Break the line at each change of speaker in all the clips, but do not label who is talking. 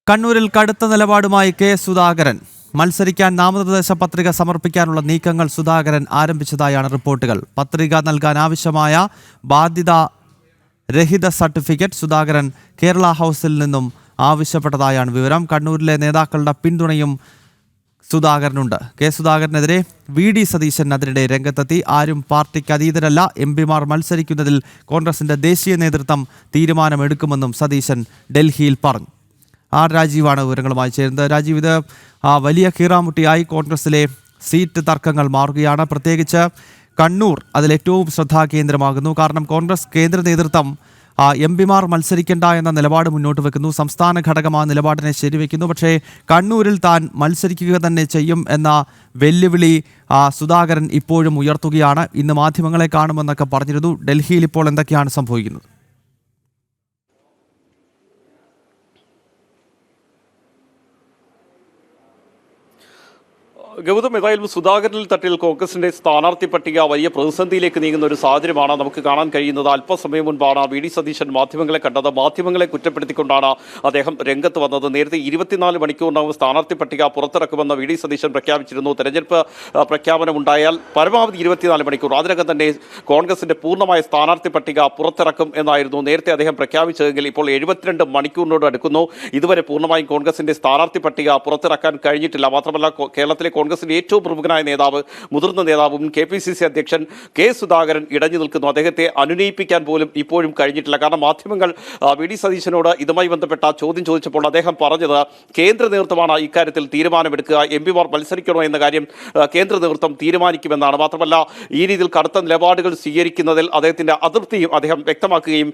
കണ്ണൂരിൽ കടുത്ത നിലപാടുമായി കെ സുധാകരൻ. മത്സരിക്കാൻ നാമനിർദ്ദേശ പത്രിക സമർപ്പിക്കാനുള്ള നീക്കങ്ങൾ സുധാകരൻ ആരംഭിച്ചതായാണ് റിപ്പോർട്ടുകൾ. പത്രിക നൽകാൻ ആവശ്യമായ ബാധ്യത രഹിത സർട്ടിഫിക്കറ്റ് സുധാകരൻ കേരള ഹൗസിൽ നിന്നും ആവശ്യപ്പെട്ടതായാണ് വിവരം. കണ്ണൂരിലെ നേതാക്കളുടെ പിന്തുണയും സുധാകരനുണ്ട്. കെ സുധാകരനെതിരെ VD സതീശൻ അതിനിടെ രംഗത്തെത്തി. ആരും പാർട്ടിക്ക് അതീതരല്ല, MP-മാർ മത്സരിക്കുന്നതിൽ കോൺഗ്രസിന്റെ ദേശീയ നേതൃത്വം തീരുമാനമെടുക്കുമെന്നും സതീശൻ ഡൽഹിയിൽ പറഞ്ഞു. രാജീവാണ് വിവരങ്ങളുമായി ചേരുന്നത്. രാജീവ്, ഇത് വലിയ കീറാമുട്ടിയായി കോൺഗ്രസിലെ സീറ്റ് തർക്കങ്ങൾ മാറുകയാണ്. പ്രത്യേകിച്ച് കണ്ണൂർ അതിലേറ്റവും ശ്രദ്ധാകേന്ദ്രമാകുന്നു. കാരണം കോൺഗ്രസ് കേന്ദ്ര നേതൃത്വം MP-മാർ മത്സരിക്കേണ്ട എന്ന നിലപാട് മുന്നോട്ട് വെക്കുന്നു. സംസ്ഥാന ഘടകം ആ നിലപാടിനെ ശരിവെക്കുന്നു. പക്ഷേ കണ്ണൂരിൽ താൻ മത്സരിക്കുക തന്നെ ചെയ്യും എന്ന വെല്ലുവിളി സുധാകരൻ ഇപ്പോഴും ഉയർത്തുകയാണ്. ഇന്ന് മാധ്യമങ്ങളെ കാണുമെന്നൊക്കെ പറഞ്ഞിരുന്നു. ഡൽഹിയിൽ ഇപ്പോൾ എന്തൊക്കെയാണ് സംഭവിക്കുന്നത്?
ഗൗതം, ഏതായാലും സുധാകരനിൽ തട്ടിൽ കോൺഗ്രസിന്റെ സ്ഥാനാർത്ഥി പട്ടിക വലിയ പ്രതിസന്ധിയിലേക്ക് നീങ്ങുന്ന ഒരു സാഹചര്യമാണ് നമുക്ക് കാണാൻ കഴിയുന്നത്. അല്പസമയം മുൻപാണ് VD സതീശൻ മാധ്യമങ്ങളെ കണ്ടത്. മാധ്യമങ്ങളെ കുറ്റപ്പെടുത്തിക്കൊണ്ടാണ് അദ്ദേഹം രംഗത്ത് വന്നത്. നേരത്തെ 24 മണിക്കൂറിനകം സ്ഥാനാർത്ഥി പട്ടിക പുറത്തിറക്കുമെന്ന് VD സതീശൻ പ്രഖ്യാപിച്ചിരുന്നു. തെരഞ്ഞെടുപ്പ് പ്രഖ്യാപനമുണ്ടായാൽ പരമാവധി 24 മണിക്കൂർ അതിനകം തന്നെ കോൺഗ്രസിന്റെ പൂർണ്ണമായ സ്ഥാനാർത്ഥി പട്ടിക പുറത്തിറക്കും എന്നായിരുന്നു നേരത്തെ അദ്ദേഹം പ്രഖ്യാപിച്ചതെങ്കിൽ ഇപ്പോൾ 72 മണിക്കൂറിനോട് അടുക്കുന്നു. ഇതുവരെ പൂർണ്ണമായും കോൺഗ്രസിന്റെ സ്ഥാനാർത്ഥി പട്ടിക പുറത്തിറക്കാൻ കഴിഞ്ഞിട്ടില്ല. മാത്രമല്ല, കേരളത്തിലെ കോൺഗ്രസിന്റെ ഏറ്റവും പ്രമുഖനായ നേതാവ്, മുതിർന്ന നേതാവും KPCC അധ്യക്ഷൻ കെ സുധാകരൻ ഇടഞ്ഞു നിൽക്കുന്നു. അദ്ദേഹത്തെ അനുനയിപ്പിക്കാൻ പോലും ഇപ്പോഴും കഴിഞ്ഞിട്ടില്ല. കാരണം മാധ്യമങ്ങൾ VD സതീശനോട് ഇതുമായി ബന്ധപ്പെട്ട ചോദ്യം ചോദിച്ചപ്പോൾ അദ്ദേഹം പറഞ്ഞത് കേന്ദ്ര നേതൃത്വമാണ് ഇക്കാര്യത്തിൽ തീരുമാനമെടുക്കുക, MP-മാർ മത്സരിക്കണോ എന്ന കാര്യം കേന്ദ്ര നേതൃത്വം തീരുമാനിക്കുമെന്നാണ്. മാത്രമല്ല, ഈ രീതിയിൽ കടുത്ത നിലപാടുകൾ സ്വീകരിക്കുന്നതിൽ അദ്ദേഹത്തിന്റെ അതൃപ്തിയും അദ്ദേഹം വ്യക്തമാക്കുകയും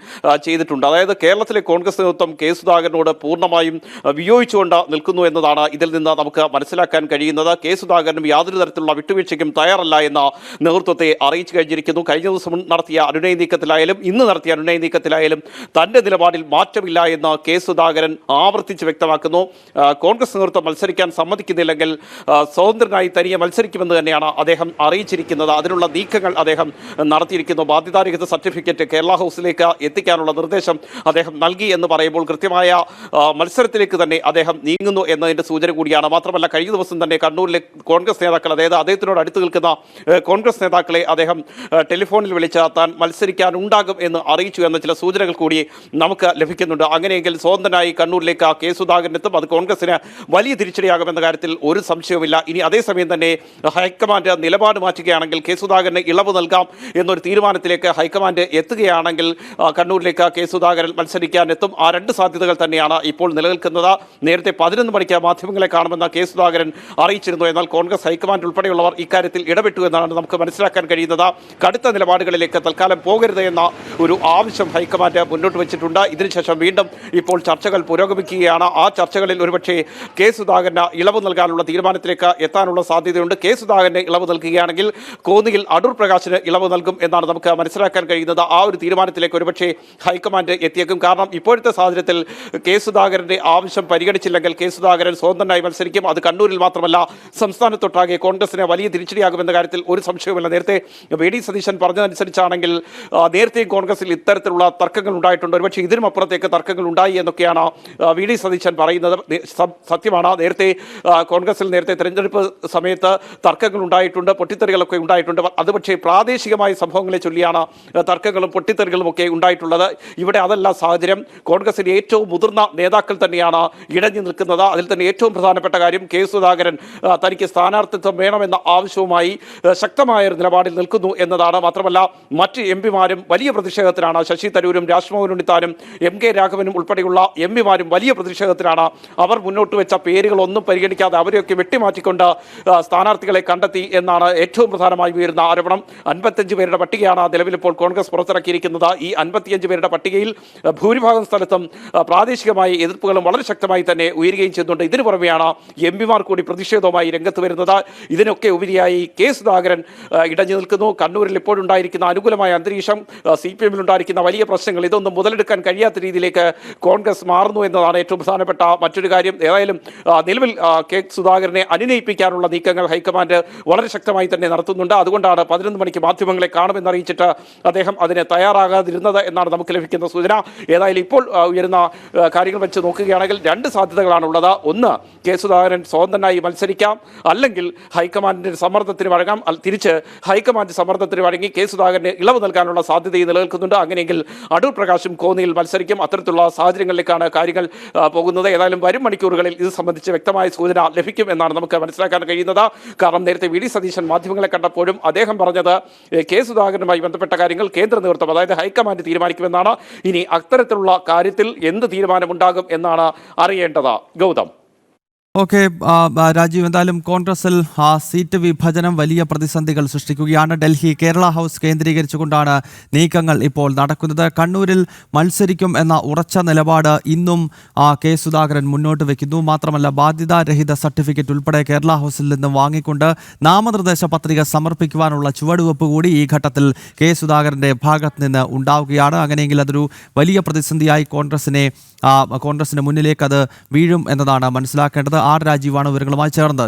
ചെയ്തിട്ടുണ്ട്. അതായത് കേരളത്തിലെ കോൺഗ്രസ് നേതൃത്വം കെ സുധാകരനോട് പൂർണ്ണമായും വിയോജിച്ചുകൊണ്ട് നിൽക്കുന്നു എന്നതാണ് ഇതിൽ നിന്ന് നമുക്ക് മനസ്സിലാക്കാൻ കഴിയുന്നത്. കെ സുധാകരനും യാതൊരു തരത്തിലുള്ള വിട്ടുവീഴ്ചയ്ക്കും തയ്യാറല്ല എന്ന നേതൃത്വത്തെ അറിയിച്ചു കഴിഞ്ഞിരിക്കുന്നു. കഴിഞ്ഞ ദിവസം നടത്തിയ അനുനയ നീക്കത്തിലായാലും ഇന്ന് നടത്തിയ അനുനയ നീക്കത്തിലായാലും തന്റെ നിലപാടിൽ മാറ്റമില്ല എന്ന് കെ സുധാകരൻ ആവർത്തിച്ച് വ്യക്തമാക്കുന്നു. കോൺഗ്രസ് നേതൃത്വം മത്സരിക്കാൻ സമ്മതിക്കുന്നില്ലെങ്കിൽ സ്വതന്ത്രനായി തനിയെ മത്സരിക്കുമെന്ന് തന്നെയാണ് അദ്ദേഹം അറിയിച്ചിരിക്കുന്നത്. അതിനുള്ള നീക്കങ്ങൾ അദ്ദേഹം നടത്തിയിരിക്കുന്നു. ബാധ്യതാരഹിത സർട്ടിഫിക്കറ്റ് കേരള ഹൗസിലേക്ക് എത്തിക്കാനുള്ള നിർദ്ദേശം അദ്ദേഹം നൽകി എന്ന് പറയുമ്പോൾ കൃത്യമായ മത്സരത്തിലേക്ക് തന്നെ അദ്ദേഹം നീങ്ങുന്നു എന്നതിന്റെ സൂചന കൂടിയാണ്. മാത്രമല്ല, കഴിഞ്ഞ ദിവസം തന്നെ കണ്ണൂരിലെ കോൺഗ്രസ് നേതാക്കൾ, അതായത് അദ്ദേഹത്തിനോട് അടുത്ത് നിൽക്കുന്ന കോൺഗ്രസ് നേതാക്കളെ അദ്ദേഹം ടെലിഫോണിൽ വിളിച്ച് താൻ മത്സരിക്കാനുണ്ടാകും എന്ന് അറിയിച്ചു എന്ന ചില സൂചനകൾ കൂടി നമുക്ക് ലഭിക്കുന്നുണ്ട്. അങ്ങനെയെങ്കിൽ സ്വതന്ത്രനായി കണ്ണൂരിലേക്ക് കെ സുധാകരൻ എത്തും. അത് കോൺഗ്രസിന് വലിയ തിരിച്ചടിയാകുമെന്ന കാര്യത്തിൽ ഒരു സംശയവുമില്ല. ഇനി അതേസമയം തന്നെ ഹൈക്കമാൻഡ് നിലപാട് മാറ്റുകയാണെങ്കിൽ കെ സുധാകരന് ഇളവ് നൽകാം എന്നൊരു തീരുമാനത്തിലേക്ക് ഹൈക്കമാൻഡ് എത്തുകയാണെങ്കിൽ കണ്ണൂരിലേക്ക് കെ സുധാകരൻ മത്സരിക്കാൻ എത്തും. ആ രണ്ട് സാധ്യതകൾ തന്നെയാണ് ഇപ്പോൾ നിലനിൽക്കുന്നത്. നേരത്തെ 11 മണിക്ക് മാധ്യമങ്ങളെ കാണുമെന്ന് കെ സുധാകരൻ അറിയിച്ചിരുന്നു. എന്നാൽ കോൺഗ്രസ് ഹൈക്കമാൻഡ് ഉൾപ്പെടെയുള്ളവർ ഇക്കാര്യത്തിൽ ഇടപെട്ടു എന്നാണ് നമുക്ക് മനസ്സിലാക്കാൻ കഴിയുന്നത്. കടുത്ത നിലപാടുകളിലേക്ക് തൽക്കാലം പോകരുത് എന്ന ഒരു ആവശ്യം ഹൈക്കമാൻഡ് മുന്നോട്ട് വെച്ചിട്ടുണ്ട്. ഇതിനുശേഷം വീണ്ടും ഇപ്പോൾ ചർച്ചകൾ പുരോഗമിക്കുകയാണ്. ആ ചർച്ചകളിൽ ഒരുപക്ഷെ കെ സുധാകരന് ഇളവ് നൽകാനുള്ള തീരുമാനത്തിലേക്ക് എത്താനുള്ള സാധ്യതയുണ്ട്. കെ സുധാകരന് ഇളവ് നൽകുകയാണെങ്കിൽ കോന്നിയിൽ അടൂർ പ്രകാശിന് ഇളവ് നൽകും എന്നാണ് നമുക്ക് മനസ്സിലാക്കാൻ കഴിയുന്നത്. ആ ഒരു തീരുമാനത്തിലേക്ക് ഒരുപക്ഷെ ഹൈക്കമാൻഡ് എത്തിയേക്കും. കാരണം ഇപ്പോഴത്തെ സാഹചര്യത്തിൽ കെ സുധാകരന്റെ ആവശ്യം പരിഗണിച്ചില്ലെങ്കിൽ കെ സുധാകരൻ സ്വതന്ത്രനായി മത്സരിക്കും. അത് കണ്ണൂരിൽ മാത്രമല്ല, സംസ്ഥാനത്തൊട്ടാകെ കോൺഗ്രസിന് വലിയ തിരിച്ചടിയാകുമെന്ന കാര്യത്തിൽ ഒരു സംശയവുമില്ല. നേരത്തെ VD സതീശൻ പറഞ്ഞതനുസരിച്ചാണെങ്കിൽ നേരത്തെയും കോൺഗ്രസിൽ ഇത്തരത്തിലുള്ള തർക്കങ്ങൾ ഉണ്ടായിട്ടുണ്ട്. ഒരുപക്ഷെ ഇതിനും അപ്പുറത്തേക്ക് തർക്കങ്ങൾ ഉണ്ടായി എന്നൊക്കെയാണ് VD സതീശൻ പറയുന്നത്. സത്യമാണ്, നേരത്തെ കോൺഗ്രസിൽ നേരത്തെ തെരഞ്ഞെടുപ്പ് സമയത്ത് തർക്കങ്ങൾ ഉണ്ടായിട്ടുണ്ട്, പൊട്ടിത്തെറികളൊക്കെ ഉണ്ടായിട്ടുണ്ട്. അത് പക്ഷേ പ്രാദേശികമായ സംഭവങ്ങളെ ചൊല്ലിയാണ് തർക്കങ്ങളും പൊട്ടിത്തെറികളും ഒക്കെ ഉണ്ടായിട്ടുള്ളത്. ഇവിടെ അതല്ല സാഹചര്യം. കോൺഗ്രസിലെ ഏറ്റവും മുതിർന്ന നേതാക്കൾ തന്നെയാണ് ഇടഞ്ഞു നിൽക്കുന്നത്. അതിൽ തന്നെ ഏറ്റവും പ്രധാനപ്പെട്ട കാര്യം കെ സുധാകരൻ തനിക്ക് സ്ഥാനാർത്ഥിത്വം വേണമെന്ന ആവശ്യവുമായി ശക്തമായ ഒരു നിലപാടിൽ നിൽക്കുന്നു എന്നതാണ്. മാത്രമല്ല, മറ്റ് MP-മാരും വലിയ പ്രതിഷേധത്തിലാണ്. ശശി തരൂരും രാജ്മോഹൻ ഉണ്ണിത്താനും MK രാഘവനും ഉൾപ്പെടെയുള്ള MP-മാരും വലിയ പ്രതിഷേധത്തിലാണ്. അവർ മുന്നോട്ട് വെച്ച പേരുകളൊന്നും പരിഗണിക്കാതെ അവരെയൊക്കെ വെട്ടിമാറ്റിക്കൊണ്ട് സ്ഥാനാർത്ഥികളെ കണ്ടെത്തി എന്നാണ് ഏറ്റവും പ്രധാനമായി ഉയരുന്ന ആരോപണം. 55 പേരുടെ പട്ടികയാണ് നിലവിലിപ്പോൾ കോൺഗ്രസ് പുറത്തിറക്കിയിരിക്കുന്നത്. ഈ 55 പേരുടെ പട്ടികയിൽ ഭൂരിഭാഗം സ്ഥലത്തും പ്രാദേശികമായ എതിർപ്പുകളും വളരെ ശക്തമായി തന്നെ ഉയരുകയും ചെയ്യുന്നുണ്ട്. ഇതിനു പുറമെയാണ് MP-മാർ കൂടി പ്രതിഷേധവുമായി രംഗത്ത് രംഗത്ത് വരുന്നത്. ഇതിനൊക്കെ ഉപരിയായി കെ സുധാകരൻ ഇടഞ്ഞു നിൽക്കുന്നു. കണ്ണൂരിൽ ഇപ്പോഴുണ്ടായിരിക്കുന്ന അനുകൂലമായ അന്തരീക്ഷം, CPM-ൽ ഉണ്ടായിരിക്കുന്ന വലിയ പ്രശ്നങ്ങൾ, ഇതൊന്നും മുതലെടുക്കാൻ കഴിയാത്ത രീതിയിലേക്ക് കോൺഗ്രസ് മാറുന്നു എന്നതാണ് ഏറ്റവും പ്രധാനപ്പെട്ട മറ്റൊരു കാര്യം. ഏതായാലും നിലവിൽ കെ സുധാകരനെ അനുനയിപ്പിക്കാനുള്ള നീക്കങ്ങൾ ഹൈക്കമാൻഡ് വളരെ ശക്തമായി തന്നെ നടത്തുന്നുണ്ട്. അതുകൊണ്ടാണ് 11 മണിക്ക് മാധ്യമങ്ങളെ കാണുമെന്നറിയിച്ചിട്ട് അദ്ദേഹം അതിന് തയ്യാറാകാതിരുന്നത് എന്നാണ് നമുക്ക് ലഭിക്കുന്ന സൂചന. ഏതായാലും ഇപ്പോൾ ഉയരുന്ന കാര്യങ്ങൾ വെച്ച് നോക്കുകയാണെങ്കിൽ 2 സാധ്യതകളാണുള്ളത്. ഒന്ന്, കെ സുധാകരൻ സ്വതന്ത്രനായി മത്സരിക്കാം, അല്ലെങ്കിൽ ഹൈക്കമാൻഡിന്റെ സമ്മർദ്ദത്തിന് വഴങ്ങാം. തിരിച്ച് ഹൈക്കമാൻഡ് സമ്മർദ്ദത്തിന് വഴങ്ങി കെ സുധാകരന് ഇളവ് നൽകാനുള്ള സാധ്യതയും നിലനിൽക്കുന്നുണ്ട്. അങ്ങനെയെങ്കിൽ അടൂർ പ്രകാശും കോന്നിയിൽ മത്സരിക്കും. അത്തരത്തിലുള്ള സാഹചര്യങ്ങളിലേക്കാണ് കാര്യങ്ങൾ പോകുന്നത്. ഏതായാലും വരും മണിക്കൂറുകളിൽ ഇത് സംബന്ധിച്ച് വ്യക്തമായ സൂചന ലഭിക്കും എന്നാണ് നമുക്ക് മനസ്സിലാക്കാൻ കഴിയുന്നത്. കാരണം നേരത്തെ വി ഡി സതീശൻ മാധ്യമങ്ങളെ കണ്ടപ്പോഴും അദ്ദേഹം പറഞ്ഞത് കെ സുധാകരനുമായി ബന്ധപ്പെട്ട കാര്യങ്ങൾ കേന്ദ്ര നേതൃത്വം, അതായത് ഹൈക്കമാൻഡ് തീരുമാനിക്കുമെന്നാണ്. ഇനി അത്തരത്തിലുള്ള കാര്യത്തിൽ എന്ത് തീരുമാനമുണ്ടാകും എന്നാണ് അറിയേണ്ടത്. ഗൗതം.
ഓക്കെ രാജീവ്, എന്തായാലും കോൺഗ്രസിൽ സീറ്റ് വിഭജനം വലിയ പ്രതിസന്ധികൾ സൃഷ്ടിക്കുകയാണ്. ഡൽഹി കേരള ഹൗസ് കേന്ദ്രീകരിച്ചുകൊണ്ടാണ് നീക്കങ്ങൾ ഇപ്പോൾ നടക്കുന്നത്. കണ്ണൂരിൽ മത്സരിക്കും എന്ന ഉറച്ച നിലപാട് ഇന്നും കെ സുധാകരൻ മുന്നോട്ട് വയ്ക്കുന്നു. മാത്രമല്ല, ബാധ്യതാരഹിത സർട്ടിഫിക്കറ്റ് ഉൾപ്പെടെ കേരള ഹൗസിൽ നിന്ന് വാങ്ങിക്കൊണ്ട് നാമനിർദ്ദേശ പത്രിക സമർപ്പിക്കുവാനുള്ള ചുവടുവെപ്പ് കൂടി ഈ ഘട്ടത്തിൽ കെ സുധാകരന്റെ ഭാഗത്ത് നിന്ന് ഉണ്ടാവുകയാണ്. അങ്ങനെയെങ്കിൽ അതൊരു വലിയ പ്രതിസന്ധിയായി കോൺഗ്രസിന് മുന്നിലേക്ക് അത് വീഴും എന്നതാണ് മനസ്സിലാക്കേണ്ടത്. ആർ രാജീവാണ് വിവരങ്ങളുമായി ചേർന്നത്.